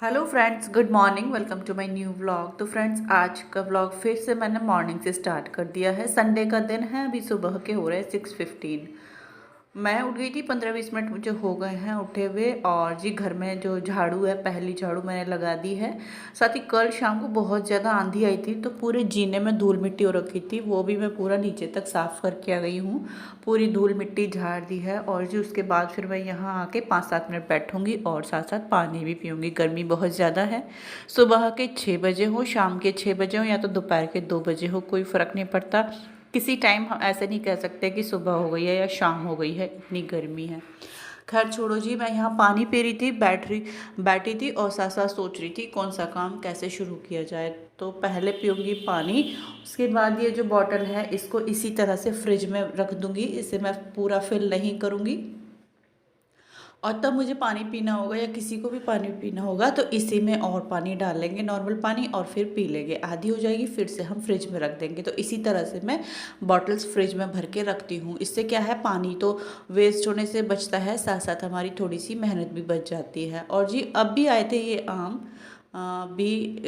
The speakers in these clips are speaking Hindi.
Hello friends, good morning. Welcome to my new vlog. तो फ्रेंड्स, आज का व्लॉग फिर से मैंने मॉर्निंग से स्टार्ट कर दिया है। संडे का दिन है, अभी सुबह के हो रहे हैं 6:15। मैं उठ गई थी, 15-20 मिनट मुझे हो गए हैं उठे हुए। और जी घर में जो झाड़ू है, पहली झाड़ू मैंने लगा दी है। साथ ही कल शाम को बहुत ज़्यादा आंधी आई थी, तो पूरे जीने में धूल मिट्टी हो रखी थी, वो भी मैं पूरा नीचे तक साफ़ करके आ गई हूँ। पूरी धूल मिट्टी झाड़ दी है। और जी उसके बाद फिर मैं यहाँ आके 5-7 मिनट बैठूँगी और साथ साथ पानी भी पीऊँगी। गर्मी बहुत ज़्यादा है। सुबह के 6 बजे हो, शाम के 6 बजे हो, या तो दोपहर के 2 बजे हो, कोई फ़र्क नहीं पड़ता। किसी टाइम हम ऐसे नहीं कह सकते कि सुबह हो गई है या शाम हो गई है, इतनी गर्मी है। खैर छोड़ो जी, मैं यहाँ पानी पी रही थी, बैठी थी और साथ साथ सोच रही थी कौन सा काम कैसे शुरू किया जाए। तो पहले पीऊँगी पानी, उसके बाद ये जो बॉटल है इसको इसी तरह से फ्रिज में रख दूँगी। इसे मैं पूरा फिल नहीं करूँगी। और तब मुझे पानी पीना होगा या किसी को भी पानी पीना होगा तो इसी में और पानी डाल लेंगे, नॉर्मल पानी, और फिर पी लेंगे। आधी हो जाएगी, फिर से हम फ्रिज में रख देंगे। तो इसी तरह से मैं बॉटल्स फ्रिज में भर के रखती हूँ। इससे क्या है, पानी तो वेस्ट होने से बचता है, साथ साथ हमारी थोड़ी सी मेहनत भी बच जाती है। और जी अब भी आए थे ये आम, भी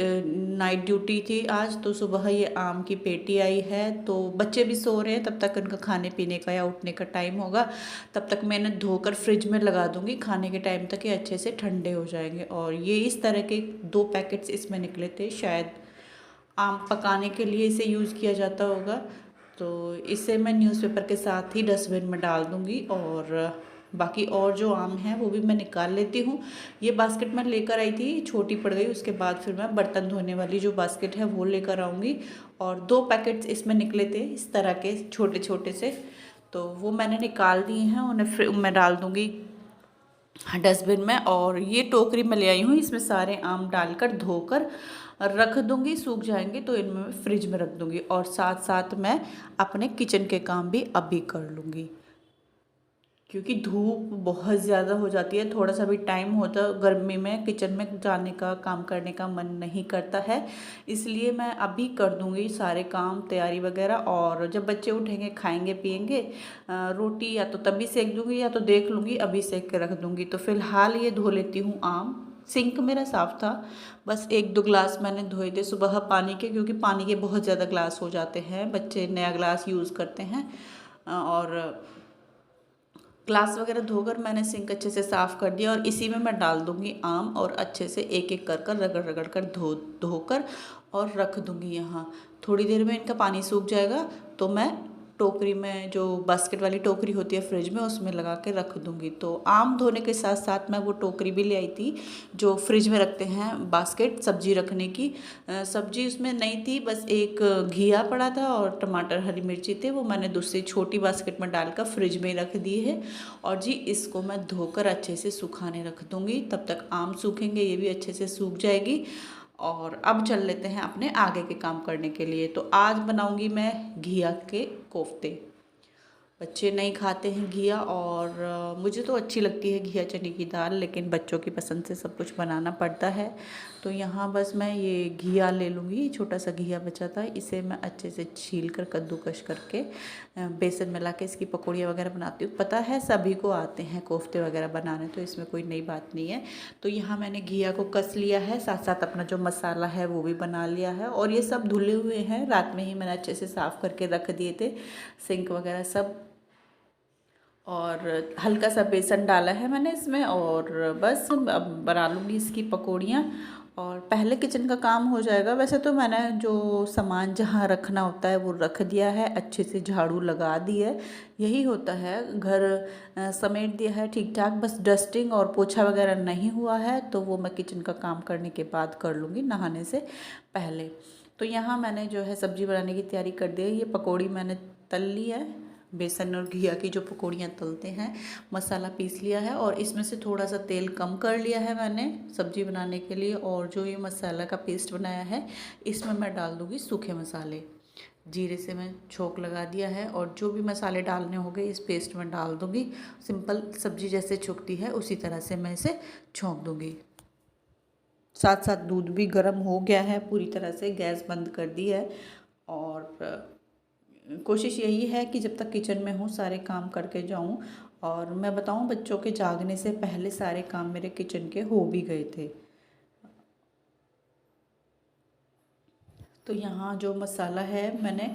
नाइट ड्यूटी थी आज, तो सुबह ये आम की पेटी आई है। तो बच्चे भी सो रहे हैं, तब तक उनका खाने पीने का या उठने का टाइम होगा, तब तक मैं इन्हें धोकर फ्रिज में लगा दूंगी। खाने के टाइम तक ये अच्छे से ठंडे हो जाएंगे। और ये इस तरह के 2 पैकेट्स इसमें निकले थे, शायद आम पकाने के लिए इसे यूज़ किया जाता होगा। तो इसे मैं न्यूज़पेपर के साथ ही डस्टबिन में डाल दूँगी। और बाकी और जो आम हैं वो भी मैं निकाल लेती हूँ। ये बास्केट मैं लेकर आई थी, छोटी पड़ गई, उसके बाद फिर मैं बर्तन धोने वाली जो बास्केट है वो लेकर आऊँगी। और 2 पैकेट्स इसमें निकले थे इस तरह के छोटे छोटे से, तो वो मैंने निकाल दिए हैं। उन्हें फिर मैं डाल दूँगी डस्टबिन में। और ये टोकरी मैं ले आई हूँ, इसमें सारे आम डालकर धोकर रख दूँगी, सूख जाएंगे तो इनमें मैं फ्रिज में रख दूँगी। और साथ साथ मैं अपने किचन के काम भी अभी कर लूँगी, क्योंकि धूप बहुत ज़्यादा हो जाती है। थोड़ा सा भी टाइम होता गर्मी में किचन में जाने का, काम करने का मन नहीं करता है, इसलिए मैं अभी कर दूंगी सारे काम, तैयारी वगैरह। और जब बच्चे उठेंगे, खाएंगे पिएंगे, रोटी या तो तभी सेक दूंगी या तो देख लूँगी, अभी सेक के रख दूंगी। तो फिलहाल ये धो लेती हूँ आम। सिंक मेरा साफ़ था, बस 1-2 ग्लास मैंने धोए थे सुबह पानी के, क्योंकि पानी के बहुत ज़्यादा ग्लास हो जाते हैं, बच्चे नया ग्लास यूज़ करते हैं। और ग्लास वगैरह धोकर मैंने सिंक अच्छे से साफ़ कर दिया। और इसी में मैं डाल दूँगी आम, और अच्छे से एक एक कर कर रगड़ रगड़ कर धोकर और रख दूँगी यहाँ। थोड़ी देर में इनका पानी सूख जाएगा तो मैं टोकरी में, जो बास्केट वाली टोकरी होती है फ्रिज में, उसमें लगा के रख दूँगी। तो आम धोने के साथ साथ मैं वो टोकरी भी ले आई थी जो फ्रिज में रखते हैं, बास्केट सब्जी रखने की। सब्जी उसमें नहीं थी, बस एक घिया पड़ा था और टमाटर, हरी मिर्ची थे, वो मैंने दूसरी छोटी बास्केट में डालकर फ्रिज में रख दिए है। और जी इसको मैं धोकर अच्छे से सुखाने रख दूँगी, तब तक आम सूखेंगे, ये भी अच्छे से सूख जाएगी। और अब चल लेते हैं अपने आगे के काम करने के लिए। तो आज बनाऊंगी मैं घिया के कोफ्ते। बच्चे नहीं खाते हैं घिया, और मुझे तो अच्छी लगती है घिया चने की दाल, लेकिन बच्चों की पसंद से सब कुछ बनाना पड़ता है। तो यहाँ बस मैं ये घिया ले लूँगी, छोटा सा घिया बचा था, इसे मैं अच्छे से छील कर कद्दूकश करके बेसन मिला के इसकी पकौड़ियाँ वगैरह बनाती हूँ। पता है सभी को आते हैं कोफ्ते वगैरह बनाने, तो इसमें कोई नई बात नहीं है। तो यहाँ मैंने घिया को कस लिया है, साथ साथ अपना जो मसाला है वो भी बना लिया है। और ये सब धुले हुए हैं, रात में ही मैंने अच्छे से साफ़ करके रख दिए थे, सिंक वगैरह सब। और हल्का सा बेसन डाला है मैंने इसमें, और बस अब बना लूँगी इसकी पकौड़ियाँ और पहले किचन का काम हो जाएगा। वैसे तो मैंने जो सामान जहाँ रखना होता है वो रख दिया है, अच्छे से झाड़ू लगा दी है, यही होता है, घर समेट दिया है ठीक ठाक। बस डस्टिंग और पोछा वगैरह नहीं हुआ है, तो वो मैं किचन का काम करने के बाद कर लूँगी, नहाने से पहले। तो यहाँ मैंने जो है सब्ज़ी बनाने की तैयारी कर दी है। ये पकौड़ी मैंने तल ली है, बेसन और घिया की जो पकौड़ियाँ तलते हैं, मसाला पीस लिया है, और इसमें से थोड़ा सा तेल कम कर लिया है मैंने सब्ज़ी बनाने के लिए। और जो ये मसाला का पेस्ट बनाया है, इसमें मैं डाल दूँगी सूखे मसाले। जीरे से मैं छोंक लगा दिया है, और जो भी मसाले डालने होंगे इस पेस्ट में डाल दूँगी। सिंपल सब्ज़ी जैसे छोंकती है उसी तरह से मैं इसे छोंक दूँगी। साथ साथ दूध भी गर्म हो गया है पूरी तरह से, गैस बंद कर दी है। और कोशिश यही है कि जब तक किचन में हूँ सारे काम करके जाऊँ। और मैं बताऊँ, बच्चों के जागने से पहले सारे काम मेरे किचन के हो भी गए थे। तो यहाँ जो मसाला है मैंने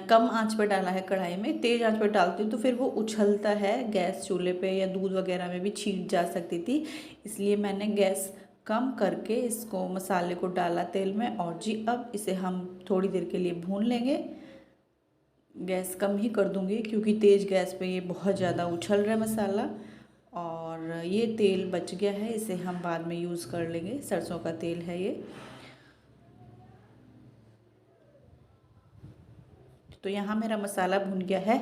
कम आंच पर डाला है कढ़ाई में। तेज़ आंच पर डालती हूँ तो फिर वो उछलता है, गैस चूल्हे पे या दूध वगैरह में भी छीट जा सकती थी, इसलिए मैंने गैस कम करके इसको मसाले को डाला तेल में। और जी अब इसे हम थोड़ी देर के लिए भून लेंगे। गैस कम ही कर दूँगी क्योंकि तेज़ गैस पे ये बहुत ज़्यादा उछल रहा है मसाला। और ये तेल बच गया है, इसे हम बाद में यूज़ कर लेंगे, सरसों का तेल है ये। तो यहाँ मेरा मसाला भुन गया है।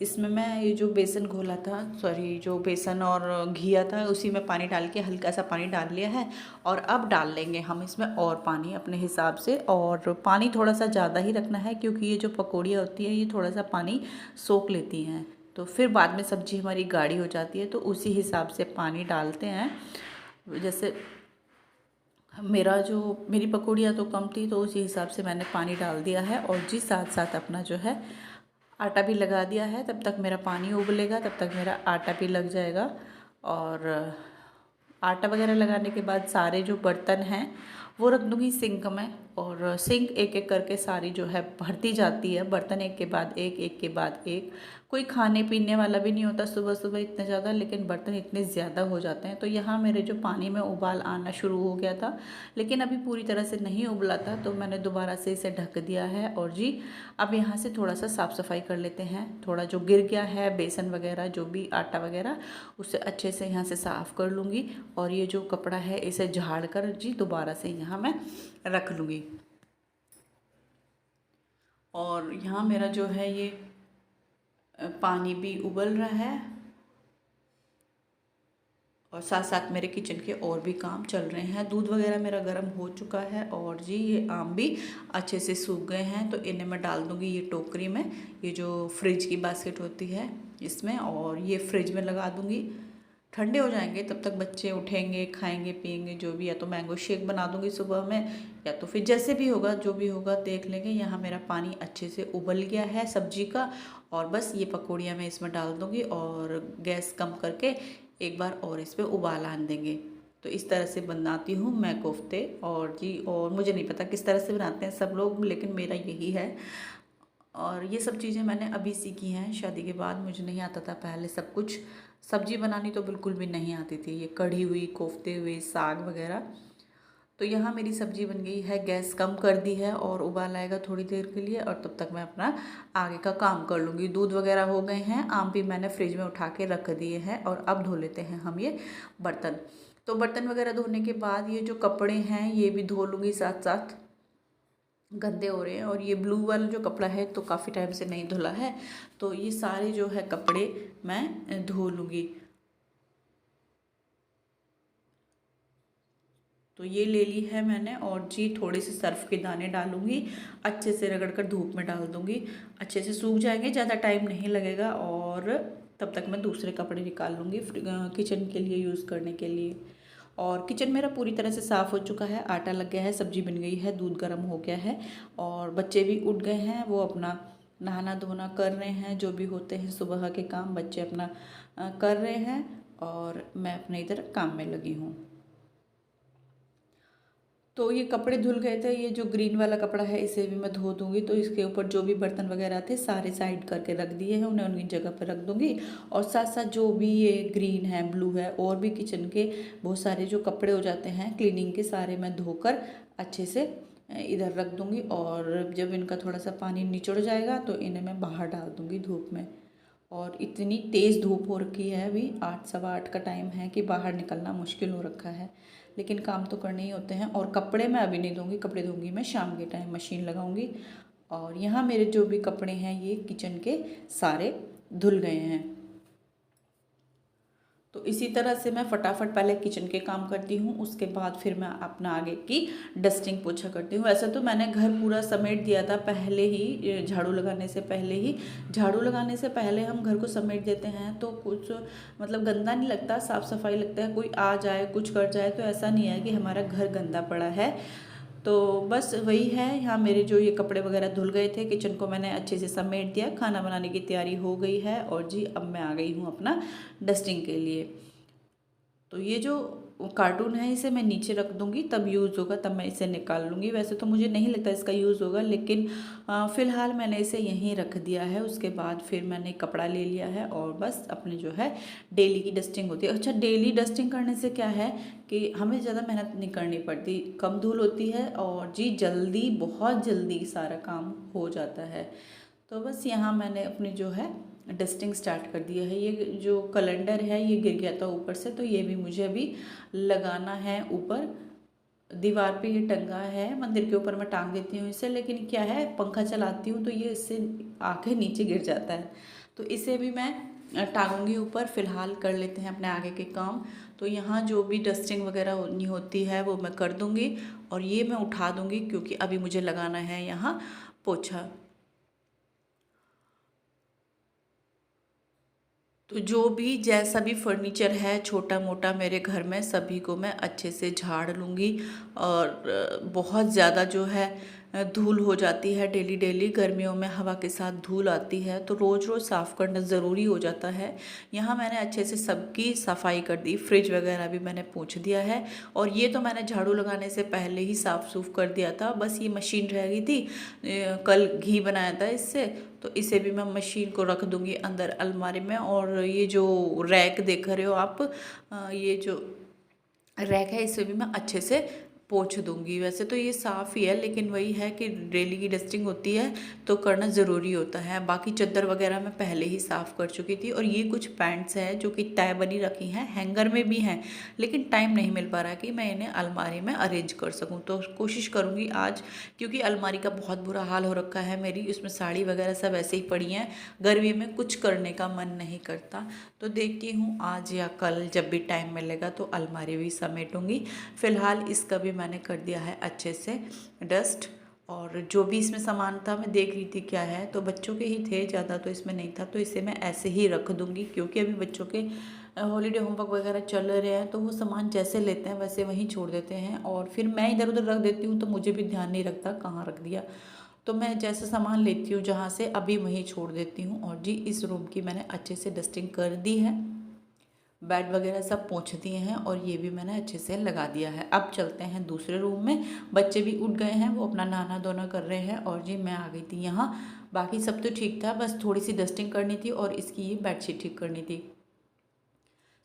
इसमें मैं ये जो बेसन घोला था, सॉरी जो बेसन और घिया था, उसी में पानी डाल के हल्का सा पानी डाल लिया है। और अब डाल लेंगे हम इसमें और पानी अपने हिसाब से। और पानी थोड़ा सा ज़्यादा ही रखना है क्योंकि ये जो पकौड़ियाँ होती हैं ये थोड़ा सा पानी सोख लेती हैं, तो फिर बाद में सब्ज़ी हमारी गाढ़ी हो जाती है, तो उसी हिसाब से पानी डालते हैं। जैसे मेरी पकौड़ियाँ तो कम थी, तो उसी हिसाब से मैंने पानी डाल दिया है। और जी साथ साथ अपना जो है आटा भी लगा दिया है। तब तक मेरा पानी उबलेगा, तब तक मेरा आटा भी लग जाएगा। और आटा वगैरह लगाने के बाद सारे जो बर्तन हैं वो रख दूँगी सिंक में। और सिंक एक एक करके सारी जो है भरती जाती है, बर्तन एक के बाद एक, एक के बाद एक। कोई खाने पीने वाला भी नहीं होता सुबह सुबह इतना ज़्यादा, लेकिन बर्तन इतने ज़्यादा हो जाते हैं। तो यहाँ मेरे जो पानी में उबाल आना शुरू हो गया था, लेकिन अभी पूरी तरह से नहीं उबला था, तो मैंने दोबारा से इसे ढक दिया है। और जी अब यहाँ से थोड़ा सा साफ़ सफाई कर लेते हैं। थोड़ा जो गिर गया है बेसन वगैरह, जो भी आटा वगैरह, उसे अच्छे से यहाँ से साफ़ कर लूँगी। और ये जो कपड़ा है इसे झाड़ कर जी दोबारा से यहाँ मैं रख लूँगी। और यहाँ मेरा जो है ये पानी भी उबल रहा है और साथ साथ मेरे किचन के और भी काम चल रहे हैं। दूध वगैरह मेरा गर्म हो चुका है। और जी ये आम भी अच्छे से सूख गए हैं, तो इन्हें मैं डाल दूँगी ये टोकरी में, ये जो फ्रिज की बास्केट होती है इसमें, और ये फ्रिज में लगा दूँगी। ठंडे हो जाएंगे तब तक बच्चे उठेंगे, खाएंगे पिएंगे जो भी, या तो मैंगो शेक बना दूँगी सुबह में, या तो फिर जैसे भी होगा जो भी होगा देख लेंगे। यहाँ मेरा पानी अच्छे से उबल गया है सब्जी का, और बस ये पकौड़ियाँ मैं इसमें डाल दूँगी और गैस कम करके एक बार और इस पर उबाल आने देंगे। तो इस तरह से बनाती हूँ मैं कोफ्ते। और जी और मुझे नहीं पता किस तरह से बनाते हैं सब लोग, लेकिन मेरा यही है। और ये सब चीज़ें मैंने अभी सीखी हैं शादी के बाद, मुझे नहीं आता था पहले सब कुछ। सब्जी बनानी तो बिल्कुल भी नहीं आती थी, ये कढ़ी हुई, कोफ्ते हुए, साग वगैरह। तो यहाँ मेरी सब्जी बन गई है, गैस कम कर दी है और उबाल आएगा थोड़ी देर के लिए, और तब तक मैं अपना आगे का काम कर लूँगी। दूध वगैरह हो गए हैं, आम भी मैंने फ्रिज में उठा के रख दिए हैं। और अब धो लेते हैं हम ये बर्तन। तो बर्तन वगैरह धोने के बाद ये जो कपड़े हैं ये भी धो लूँगी साथ साथ, गंदे हो रहे हैं। और ये ब्लू वाला जो कपड़ा है तो काफ़ी टाइम से नहीं धुला है, तो ये सारे जो है कपड़े मैं धो लूँगी। तो ये ले ली है मैंने। और जी थोड़े से सर्फ के दाने डालूँगी, अच्छे से रगड़ कर धूप में डाल दूँगी, अच्छे से सूख जाएंगे, ज़्यादा टाइम नहीं लगेगा। और तब तक मैं दूसरे कपड़े निकाल लूँगी किचन के लिए यूज़ करने के लिए। और किचन मेरा पूरी तरह से साफ़ हो चुका है, आटा लग गया है, सब्जी बन गई है, दूध गर्म हो गया है, और बच्चे भी उठ गए हैं, वो अपना नहाना धोना कर रहे हैं, जो भी होते हैं सुबह के काम बच्चे अपना कर रहे हैं। और मैं अपने इधर काम में लगी हूँ। तो ये कपड़े धुल गए थे, ये जो ग्रीन वाला कपड़ा है इसे भी मैं धो दूँगी। तो इसके ऊपर जो भी बर्तन वगैरह थे सारे साइड करके रख दिए हैं, उन्हें उनकी जगह पर रख दूँगी। और साथ साथ जो भी ये ग्रीन है, ब्लू है, और भी किचन के बहुत सारे जो कपड़े हो जाते हैं क्लीनिंग के, सारे मैं धोकर अच्छे से इधर रख दूँगी। और जब इनका थोड़ा सा पानी निचड़ जाएगा तो इन्हें मैं बाहर डाल दूँगी धूप में। और इतनी तेज़ धूप हो रखी है, अभी 8 सवा 8 का टाइम है कि बाहर निकलना मुश्किल हो रखा है, लेकिन काम तो करने ही होते हैं। और कपड़े मैं अभी नहीं धोंगी, कपड़े धोंगी मैं शाम के टाइम, मशीन लगाऊंगी। और यहाँ मेरे जो भी कपड़े हैं ये किचन के सारे धुल गए हैं। तो इसी तरह से मैं फटाफट पहले किचन के काम करती हूँ, उसके बाद फिर मैं अपना आगे की डस्टिंग पोछा करती हूँ। वैसे तो मैंने घर पूरा समेट दिया था पहले ही, झाड़ू लगाने से पहले ही। झाड़ू लगाने से पहले हम घर को समेट देते हैं तो कुछ मतलब गंदा नहीं लगता, साफ़ सफाई लगता है। कोई आ जाए कुछ कर जाए तो ऐसा नहीं है कि हमारा घर गंदा पड़ा है। तो बस वही है, यहाँ मेरे जो ये कपड़े वगैरह धुल गए थे, किचन को मैंने अच्छे से समेट दिया, खाना बनाने की तैयारी हो गई है। और जी अब मैं आ गई हूँ अपना डस्टिंग के लिए। तो ये जो कार्टून है, इसे मैं नीचे रख दूँगी, तब यूज़ होगा, तब मैं इसे निकाल लूँगी। वैसे तो मुझे नहीं लगता इसका यूज़ होगा, लेकिन फ़िलहाल मैंने इसे यहीं रख दिया है। उसके बाद फिर मैंने कपड़ा ले लिया है और बस अपने जो है डेली की डस्टिंग होती है। अच्छा, डेली डस्टिंग करने से क्या है कि हमें ज़्यादा मेहनत नहीं करनी पड़ती, कम धूल होती है और जी जल्दी, बहुत जल्दी सारा काम हो जाता है। तो बस यहाँ मैंने अपनी जो है डस्टिंग स्टार्ट कर दिया है। ये जो कैलेंडर है ये गिर गया था ऊपर से, तो ये भी मुझे अभी लगाना है ऊपर। दीवार पे ये टंगा है, मंदिर के ऊपर मैं टांग देती हूँ इसे, लेकिन क्या है पंखा चलाती हूँ तो ये इससे आके नीचे गिर जाता है, तो इसे भी मैं टांगूंगी ऊपर। फिलहाल कर लेते हैं अपने आगे के काम। तो यहाँ जो भी डस्टिंग वगैरह होनी होती है वो मैं कर दूँगी और ये मैं उठा दूँगी क्योंकि अभी मुझे लगाना है यहाँ पोछा। तो जो भी जैसा भी फर्नीचर है छोटा मोटा मेरे घर में, सभी को मैं अच्छे से झाड़ लूँगी। और बहुत ज़्यादा जो है धूल हो जाती है डेली डेली, गर्मियों में हवा के साथ धूल आती है, तो रोज़ रोज़ साफ़ करना ज़रूरी हो जाता है। यहाँ मैंने अच्छे से सबकी सफाई कर दी, फ्रिज वगैरह भी मैंने पोंछ दिया है। और ये तो मैंने झाड़ू लगाने से पहले ही साफ़ सूफ कर दिया था, बस ये मशीन रह गई थी। कल घी बनाया था इससे, तो इसे भी मैं मशीन को रख दूँगी अंदर अलमारी में। और ये जो रैक देख रहे हो आप, ये जो रैक है इसे भी मैं अच्छे से पोंछ दूंगी। वैसे तो ये साफ़ ही है, लेकिन वही है कि डेली की डस्टिंग होती है तो करना ज़रूरी होता है। बाकी चादर वगैरह मैं पहले ही साफ़ कर चुकी थी। और ये कुछ पैंट्स हैं जो कि तय बनी रखी हैं, हैंगर में भी हैं, लेकिन टाइम नहीं मिल पा रहा कि मैं इन्हें अलमारी में अरेंज कर सकूँ। तो कोशिश करूँगी आज, क्योंकि अलमारी का बहुत बुरा हाल हो रखा है मेरी, उसमें साड़ी वगैरह सब ऐसे ही पड़ी हैं, गर्मी में कुछ करने का मन नहीं करता। तो देखती हूँ आज या कल जब भी टाइम मिलेगा तो अलमारी भी समेटूँगी। फ़िलहाल इसका भी मैंने कर दिया है अच्छे से डस्ट। और जो भी इसमें सामान था मैं देख रही थी क्या है, तो बच्चों के ही थे, ज़्यादा तो इसमें नहीं था, तो इसे मैं ऐसे ही रख दूँगी। क्योंकि अभी बच्चों के हॉलीडे होमवर्क वगैरह चल रहे हैं, तो वो सामान जैसे लेते हैं वैसे वहीं छोड़ देते हैं, और फिर मैं इधर उधर रख देती हूँ तो मुझे भी ध्यान नहीं रखता कहाँ रख दिया। तो मैं जैसे सामान लेती हूँ जहाँ से, अभी वहीं छोड़ देती हूँ। और जी इस रूम की मैंने अच्छे से डस्टिंग कर दी है, बेड वगैरह सब पोंछ दिए हैं और ये भी मैंने अच्छे से लगा दिया है। अब चलते हैं दूसरे रूम में। बच्चे भी उठ गए हैं, वो अपना नहाना धोना कर रहे हैं और जी मैं आ गई थी यहाँ। बाकी सब तो ठीक था, बस थोड़ी सी डस्टिंग करनी थी और इसकी ये बेडशीट ठीक करनी थी।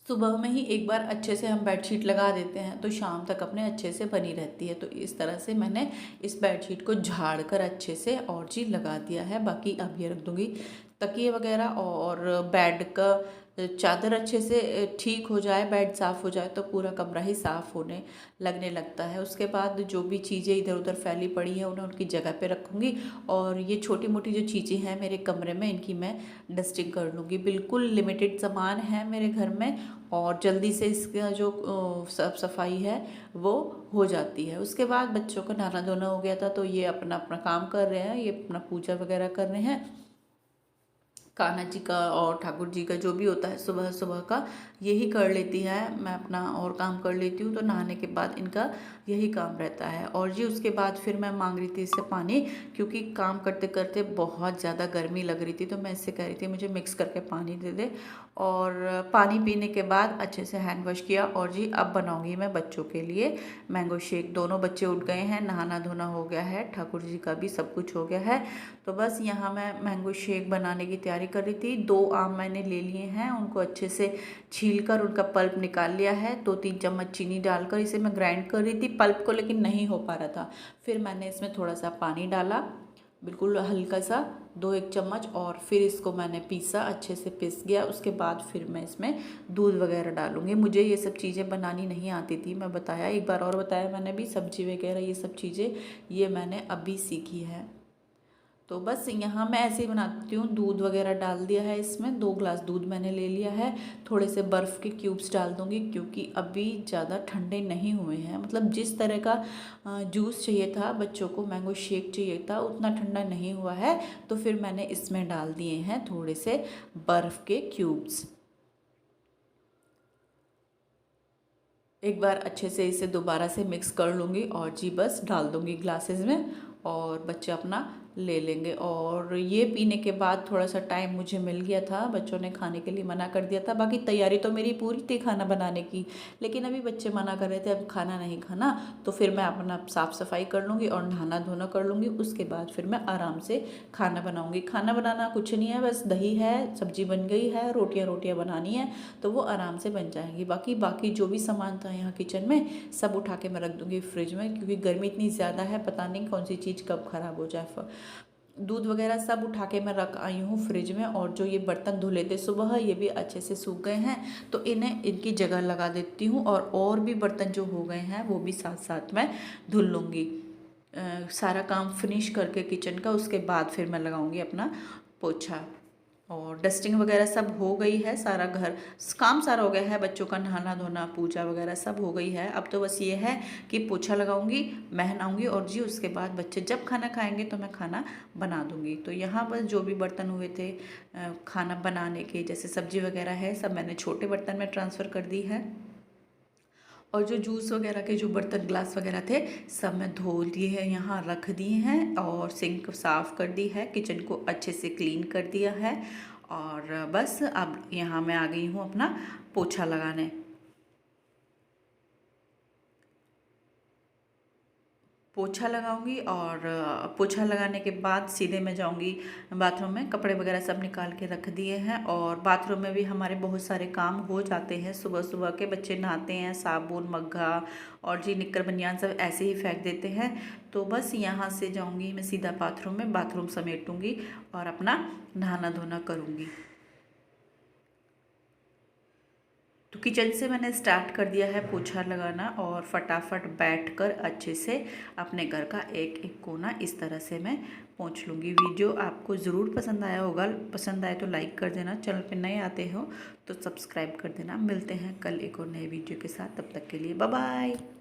सुबह में ही एक बार अच्छे से हम बेडशीट लगा देते हैं तो शाम तक अपने अच्छे से बनी रहती है। तो इस तरह से मैंने इस बेडशीट को झाड़ कर अच्छे से और जी लगा दिया है। बाकी अब ये रख दूँगी तकिए वगैरह, और बेड का चादर अच्छे से ठीक हो जाए, बेड साफ़ हो जाए तो पूरा कमरा ही साफ़ होने लगने लगता है। उसके बाद जो भी चीज़ें इधर उधर फैली पड़ी हैं उन्हें उनकी जगह पे रखूँगी। और ये छोटी मोटी जो चीज़ें हैं मेरे कमरे में, इनकी मैं डस्टिंग कर लूँगी। बिल्कुल लिमिटेड सामान है मेरे घर में और जल्दी से इसका जो साफ सफाई है वो हो जाती है। उसके बाद बच्चों का नहाना धोना हो गया था, तो ये अपना अपना काम कर रहे हैं, ये अपना पूजा वगैरह कर रहे हैं। कान्हा जी का और ठाकुर जी का जो भी होता है सुबह सुबह का, यही कर लेती है। मैं अपना और काम कर लेती हूँ, तो नहाने के बाद इनका यही काम रहता है। और जी उसके बाद फिर मैं मांग रही थी इससे पानी, क्योंकि काम करते करते बहुत ज़्यादा गर्मी लग रही थी, तो मैं इससे कह रही थी मुझे मिक्स करके पानी दे दे। और पानी पीने के बाद अच्छे से हैंड वॉश किया। और जी अब बनाऊँगी मैं बच्चों के लिए मैंगो शेक। दोनों बच्चे उठ गए हैं, नहाना धोना हो गया है, ठाकुर जी का भी सब कुछ हो गया है। तो बस यहाँ मैं मैंगो शेक बनाने की तैयारी कर रही थी। 2 आम मैंने ले लिए हैं, उनको अच्छे से छील कर उनका पल्प निकाल लिया है। 2-3 चम्मच चीनी डालकर इसे मैं ग्राइंड कर रही थी पल्प को, लेकिन नहीं हो पा रहा था। फिर मैंने इसमें थोड़ा सा पानी डाला, बिल्कुल हल्का सा, 2-1 चम्मच, और फिर इसको मैंने पीसा, अच्छे से पिस गया। उसके बाद फिर मैं इसमें दूध वगैरह डालूंगी। मुझे ये सब चीज़ें बनानी नहीं आती थी, मैं बताया एक बार और बताया मैंने भी, सब्जी वगैरह ये सब चीज़ें ये मैंने अभी सीखी है। तो बस यहाँ मैं ऐसे ही बनाती हूँ। दूध वगैरह डाल दिया है इसमें, 2 ग्लास दूध मैंने ले लिया है। थोड़े से बर्फ़ के क्यूब्स डाल दूँगी, क्योंकि अभी ज़्यादा ठंडे नहीं हुए हैं। मतलब जिस तरह का जूस चाहिए था बच्चों को, मैंगो शेक चाहिए था, उतना ठंडा नहीं हुआ है। तो फिर मैंने इसमें डाल दिए हैं थोड़े से बर्फ़ के क्यूब्स। एक बार अच्छे से इसे दोबारा से मिक्स कर लूँगी और जी बस डाल दूँगी ग्लासेस में, और बच्चे अपना ले लेंगे। और ये पीने के बाद थोड़ा सा टाइम मुझे मिल गया था, बच्चों ने खाने के लिए मना कर दिया था। बाकी तैयारी तो मेरी पूरी थी खाना बनाने की, लेकिन अभी बच्चे मना कर रहे थे अब खाना नहीं खाना, तो फिर मैं अपना साफ़ सफाई कर लूँगी और नहाना धोना कर लूँगी। उसके बाद फिर मैं आराम से खाना बनाऊँगी। खाना बनाना कुछ नहीं है, बस दही है, सब्जी बन गई है, रोटियाँ बनानी है तो वो आराम से बन जाएंगी। बाकी बाकी जो भी सामान था यहाँ किचन में सब उठा के मैं रख दूँगी फ्रिज में, क्योंकि गर्मी इतनी ज़्यादा है, पता नहीं कौन सी चीज़ कब ख़राब हो जाए। दूध वगैरह सब उठा के मैं रख आई हूँ फ्रिज में। और जो ये बर्तन धुले थे सुबह, ये भी अच्छे से सूख गए हैं, तो इन्हें इनकी जगह लगा देती हूँ। और भी बर्तन जो हो गए हैं वो भी साथ साथ मैं धुल लूँगी। सारा काम फिनिश करके किचन का, उसके बाद फिर मैं लगाऊँगी अपना पोछा। और डस्टिंग वगैरह सब हो गई है, सारा घर काम सारा हो गया है, बच्चों का नहाना धोना पूजा वगैरह सब हो गई है। अब तो बस ये है कि पोछा लगाऊंगी, मैं नहाऊंगी और जी उसके बाद बच्चे जब खाना खाएंगे तो मैं खाना बना दूंगी। तो यहाँ बस जो भी बर्तन हुए थे खाना बनाने के, जैसे सब्जी वगैरह है, सब मैंने छोटे बर्तन में ट्रांसफ़र कर दी है। और जो जूस वगैरह के जो बर्तन ग्लास वगैरह थे सब मैं धो दिए हैं, यहाँ रख दिए हैं। और सिंक साफ़ कर दी है, किचन को अच्छे से क्लीन कर दिया है। और बस अब यहाँ मैं आ गई हूँ अपना पोछा लगाने। पोछा लगाऊंगी और पोछा लगाने के बाद सीधे मैं जाऊंगी बाथरूम में। कपड़े वगैरह सब निकाल के रख दिए हैं, और बाथरूम में भी हमारे बहुत सारे काम हो जाते हैं सुबह सुबह के। बच्चे नहाते हैं, साबुन मग्घा और जी निक्कर बनियान सब ऐसे ही फेंक देते हैं। तो बस यहाँ से जाऊँगी मैं सीधा बाथरूम में, बाथरूम समेटूँगी और अपना नहाना धोना करूँगी। तो किचन से मैंने स्टार्ट कर दिया है पोछा लगाना, और फटाफट बैठकर अच्छे से अपने घर का एक एक कोना इस तरह से मैं पोंछ लूँगी। वीडियो आपको ज़रूर पसंद आया होगा, पसंद आए तो लाइक कर देना, चैनल पे नए आते हो तो सब्सक्राइब कर देना। मिलते हैं कल एक और नए वीडियो के साथ, तब तक के लिए बाय बाय।